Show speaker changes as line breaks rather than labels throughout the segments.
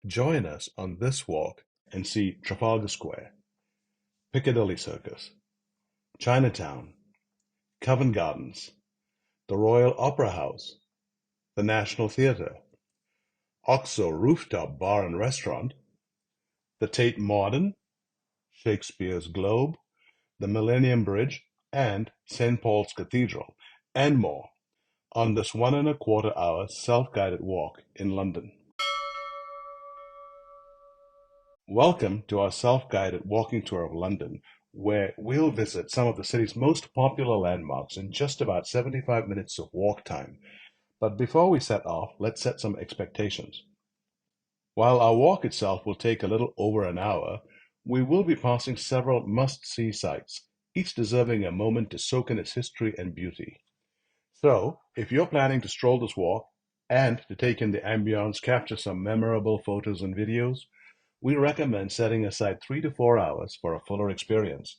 Join us on this walk and see Trafalgar Square, Piccadilly Circus, Chinatown, Covent Gardens, the Royal Opera House, the National Theatre, Oxo Rooftop Bar and Restaurant, the Tate Modern, Shakespeare's Globe, the Millennium Bridge, and St. Paul's Cathedral, and more on this 1.25 hour self-guided walk in London. Welcome to our self-guided walking tour of London, where we'll visit some of the city's most popular landmarks in just about 75 minutes of walk time. But before we set off, let's set some expectations. While our walk itself will take a little over an hour, we will be passing several must-see sites, each deserving a moment to soak in its history and beauty. So, if you're planning to stroll this walk and to take in the ambience, capture some memorable photos and videos, we recommend setting aside 3 to 4 hours for a fuller experience.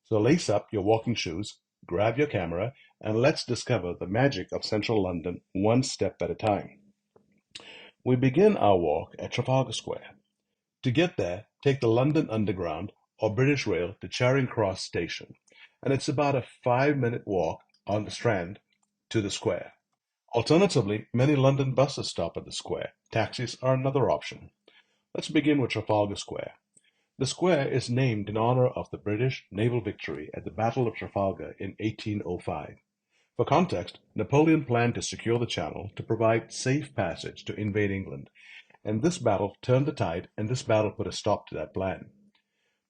So lace up your walking shoes, grab your camera, and let's discover the magic of central London one step at a time. We begin our walk at Trafalgar Square. To get there, take the London Underground or British Rail to Charing Cross Station, and it's about a 5-minute walk on the Strand to the square. Alternatively, many London buses stop at the square. Taxis are another option. Let's begin with Trafalgar Square. The square is named in honor of the British naval victory at the Battle of Trafalgar in 1805. For context, Napoleon planned to secure the Channel to provide safe passage to invade England, and this battle turned the tide, and this battle put a stop to that plan.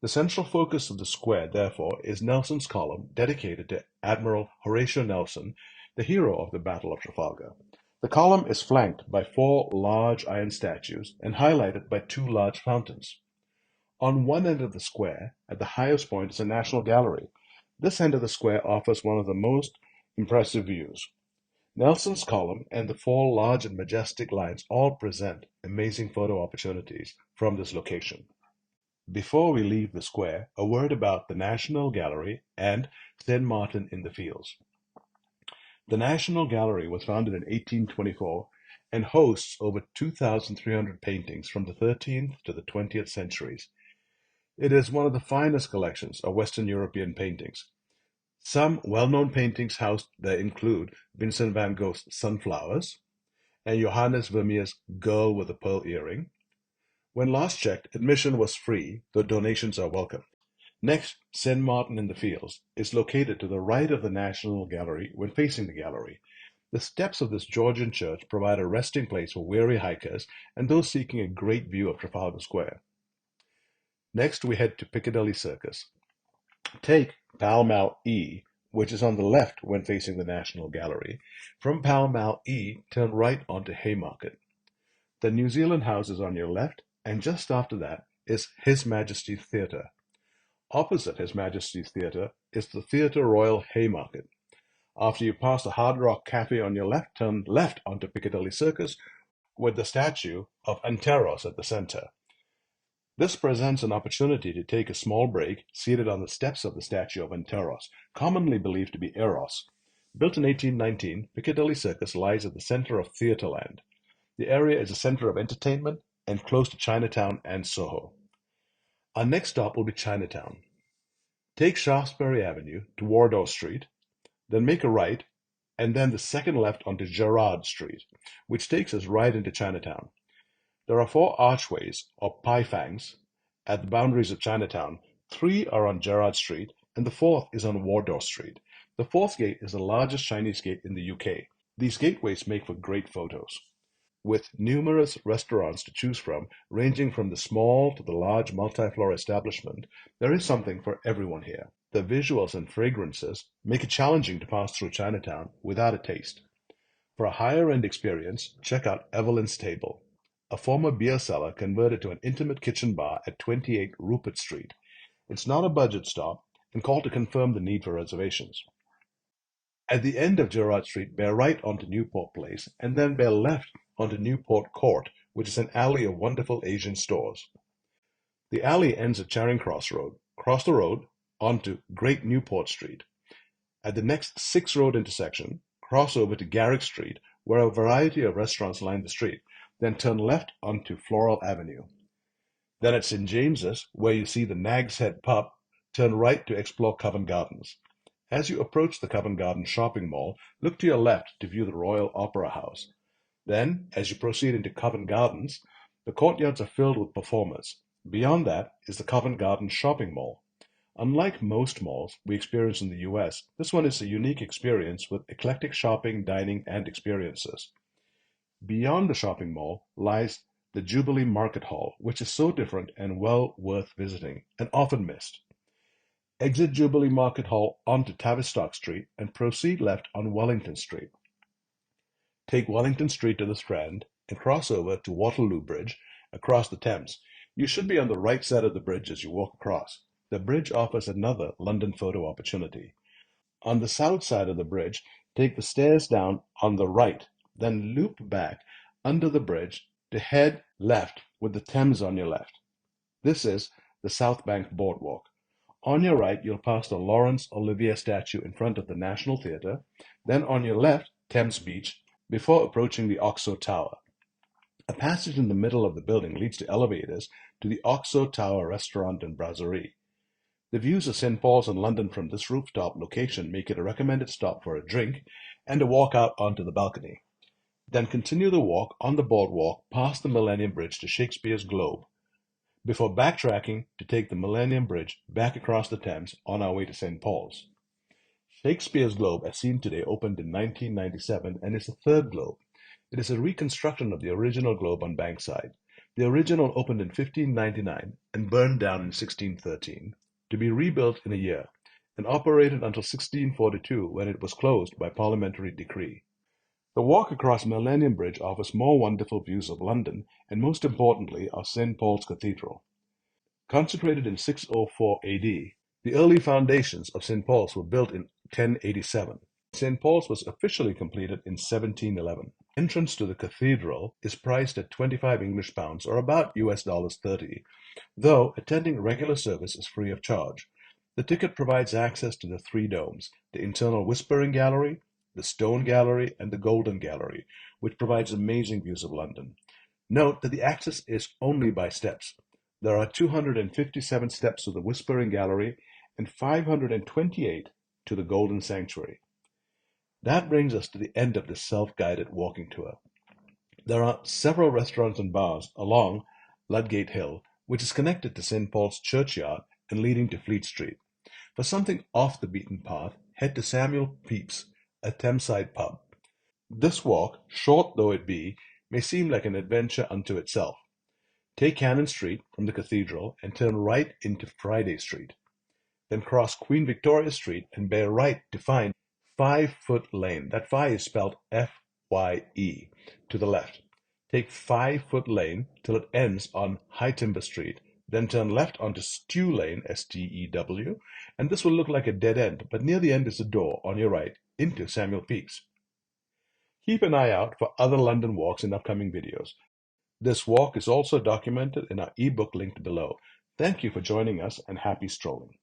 The central focus of the square, therefore, is Nelson's Column, dedicated to Admiral Horatio Nelson, the hero of the Battle of Trafalgar. The column is flanked by 4 large iron statues and highlighted by 2 large fountains. On one end of the square, at the highest point, is a National Gallery. This end of the square offers one of the most impressive views. Nelson's Column and the 4 large and majestic lines all present amazing photo opportunities from this location. Before we leave the square, a word about the National Gallery and St. Martin in the Fields. The National Gallery was founded in 1824 and hosts over 2,300 paintings from the 13th to the 20th centuries. It is one of the finest collections of Western European paintings. Some well-known paintings housed there include Vincent van Gogh's Sunflowers and Johannes Vermeer's Girl with a Pearl Earring. When last checked, admission was free, though donations are welcome. Next, St. Martin in the Fields is located to the right of the National Gallery when facing the gallery. The steps of this Georgian church provide a resting place for weary hikers and those seeking a great view of Trafalgar Square. Next, we head to Piccadilly Circus. Take Pall Mall E, which is on the left when facing the National Gallery. From Pall Mall E, turn right onto Haymarket. The New Zealand House is on your left, and just after that is His Majesty's Theatre. Opposite His Majesty's Theatre is the Theatre Royal Haymarket. After you pass the Hard Rock Cafe on your left, turn left onto Piccadilly Circus with the statue of Anteros at the center. This presents an opportunity to take a small break seated on the steps of the statue of Anteros, commonly believed to be Eros. Built in 1819, Piccadilly Circus lies at the center of Theatreland. The area is a center of entertainment and close to Chinatown and Soho. Our next stop will be Chinatown. Take Shaftesbury Avenue to Wardour Street, then make a right, and then the second left onto Gerrard Street, which takes us right into Chinatown. There are 4 archways, or pie fangs, at the boundaries of Chinatown. 3 are on Gerrard Street, and the 4th is on Wardour Street. The 4th gate is the largest Chinese gate in the UK. These gateways make for great photos. With numerous restaurants to choose from, ranging from the small to the large multi-floor establishment, there is something for everyone here. The visuals and fragrances make it challenging to pass through Chinatown without a taste. For a higher-end experience, check out Evelyn's Table, a former beer cellar converted to an intimate kitchen bar at 28 Rupert Street. It's not a budget stop, and call to confirm the need for reservations. At the end of Gerrard Street, bear right onto Newport Place, and then bear left onto Newport Court, which is an alley of wonderful Asian stores. The alley ends at Charing Cross Road. Cross the road onto Great Newport Street. At the next 6 road intersection, cross over to Garrick Street, where a variety of restaurants line the street. then turn left onto Floral Avenue. Then at St. James's, where you see the Nag's Head Pub, turn right to explore Covent Gardens. As you approach the Covent Garden shopping mall, look to your left to view the Royal Opera House. Then, as you proceed into Covent Gardens, the courtyards are filled with performers. Beyond that is the Covent Garden shopping mall. Unlike most malls we experience in the US, this one is a unique experience with eclectic shopping, dining, and experiences. Beyond the shopping mall lies the Jubilee Market Hall, which is so different and well worth visiting, and often missed. Exit Jubilee Market Hall onto Tavistock Street and proceed left on Wellington Street. Take Wellington Street to the Strand and cross over to Waterloo Bridge across the Thames. You should be on the right side of the bridge as you walk across. The bridge offers another London photo opportunity. On the south side of the bridge, take the stairs down on the right, then loop back under the bridge to head left with the Thames on your left. This is the South Bank Boardwalk. On your right, you'll pass the Laurence Olivier statue in front of the National Theatre, then on your left, Thames Beach, before approaching the Oxo Tower. A passage in the middle of the building leads to elevators to the Oxo Tower restaurant and brasserie. The views of St. Paul's and London from this rooftop location make it a recommended stop for a drink and a walk out onto the balcony. Then continue the walk on the boardwalk past the Millennium Bridge to Shakespeare's Globe, before backtracking to take the Millennium Bridge back across the Thames on our way to St. Paul's. Shakespeare's Globe, as seen today, opened in 1997 and is the third globe. It is a reconstruction of the original globe on Bankside. The original opened in 1599 and burned down in 1613, to be rebuilt in a year, and operated until 1642 when it was closed by parliamentary decree. The walk across Millennium Bridge offers more wonderful views of London and most importantly of St. Paul's Cathedral. Consecrated in 604 AD, the early foundations of St. Paul's were built in 1087. St. Paul's was officially completed in 1711. Entrance to the cathedral is priced at 25 English pounds or about $30, though attending regular service is free of charge. The ticket provides access to the three domes, the internal Whispering Gallery, the Stone Gallery, and the Golden Gallery, which provides amazing views of London. Note that the access is only by steps. There are 257 steps to the Whispering Gallery and 528 to the Golden Sanctuary. That brings us to the end of this self-guided walking tour. There are several restaurants and bars along Ludgate Hill, which is connected to St. Paul's Churchyard and leading to Fleet Street. For something off the beaten path, head to Samuel Pepys, a Thameside pub. This walk, short though it be, may seem like an adventure unto itself. Take Cannon Street from the Cathedral and turn right into Friday Street. Then cross Queen Victoria Street and bear right to find 5 Foot Lane. That 5 is spelled F-Y-E, to the left. Take 5 Foot Lane till it ends on High Timber Street. Then turn left onto Stew Lane, S-T-E-W, and this will look like a dead end, but near the end is a door on your right into Samuel Pepys. Keep an eye out for other London walks in upcoming videos. This walk is also documented in our ebook linked below. Thank you for joining us and happy strolling.